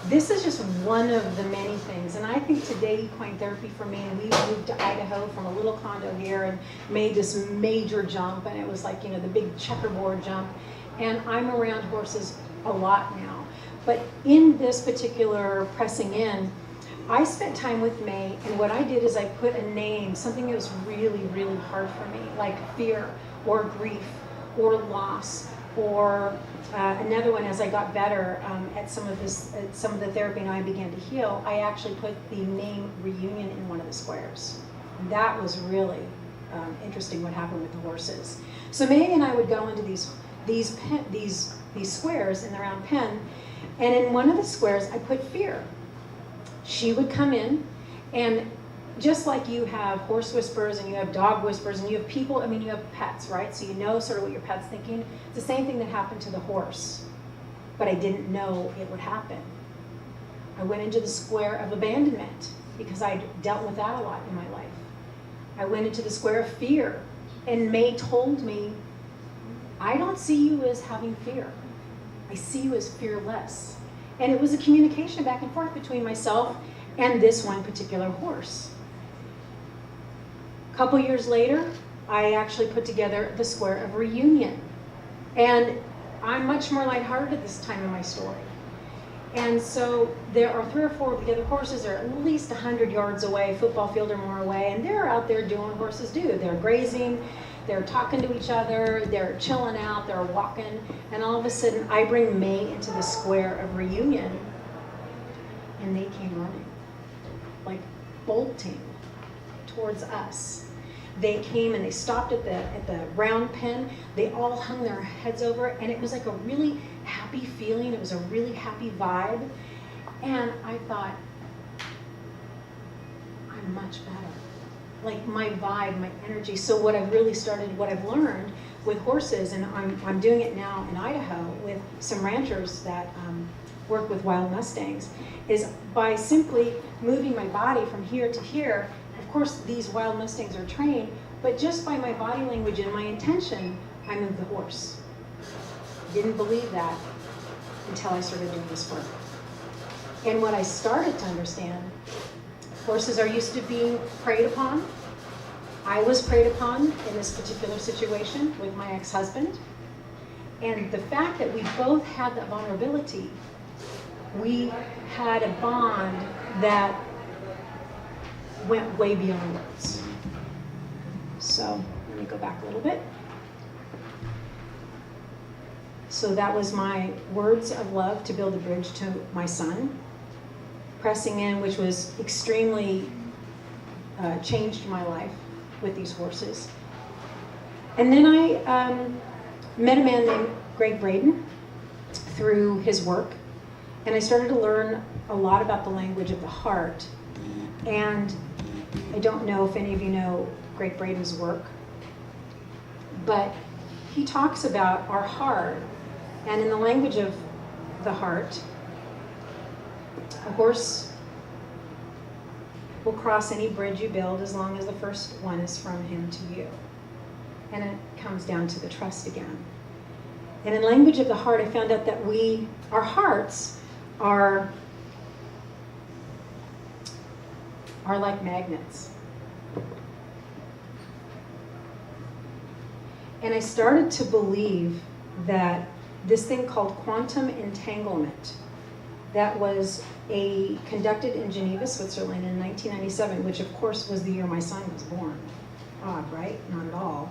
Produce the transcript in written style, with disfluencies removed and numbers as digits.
this is just one of the many things. And I think today equine therapy for me, and we moved to Idaho from a little condo here and made this major jump, and it was like, you know, the big checkerboard jump. And I'm around horses a lot now. But in this particular pressing in, I spent time with May, and what I did is I put a name, something that was really, really hard for me, like fear or grief or loss, or another one. As I got better at some of the therapy and I began to heal, I actually put the name reunion in one of the squares. That was really interesting what happened with the horses. So May and I would go into these squares in the round pen, and in one of the squares I put fear. She would come in, and just like you have horse whispers and you have dog whispers and you have people, I mean, you have pets, right? So you know sort of what your pet's thinking. It's the same thing that happened to the horse, but I didn't know it would happen. I went into the square of abandonment because I'd dealt with that a lot in my life. I went into the square of fear, and May told me, I don't see you as having fear. I see you as fearless. And it was a communication back and forth between myself and this one particular horse. A couple years later, I actually put together the square of reunion. And I'm much more lighthearted at this time in my story. And so there are 3 or 4 of the other horses are at least 100 yards away, football field or more away, and they're out there doing what horses do. They're grazing, they're talking to each other, they're chilling out, they're walking, and all of a sudden I bring May into the square of reunion, and they came running, like bolting towards us. They came and they stopped at the round pen. They all hung their heads over, and it was like a really happy feeling. It was a really happy vibe. And I thought, I'm much better. Like my vibe, my energy. So what I've learned with horses, and I'm doing it now in Idaho with some ranchers that work with wild Mustangs, is by simply moving my body from here to here. Of course, these wild Mustangs are trained, but just by my body language and my intention, I moved the horse. Didn't believe that until I started doing this work. And what I started to understand, horses are used to being preyed upon. I was preyed upon in this particular situation with my ex-husband. And the fact that we both had that vulnerability, we had a bond that went way beyond words. So let me go back a little bit. So that was my words of love to build a bridge to my son. Pressing in, which was extremely changed my life with these horses. And then I met a man named Gregg Bradens through his work, and I started to learn a lot about the language of the heart. And I don't know if any of you know Gregg Bradens' work, but he talks about our heart, and in the language of the heart, a horse will cross any bridge you build as long as the first one is from him to you. And it comes down to the trust again. And in language of the heart, I found out that our hearts are like magnets. And I started to believe that this thing called quantum entanglement, that was conducted in Geneva, Switzerland in 1997, which of course was the year my son was born. Odd, right? Not at all.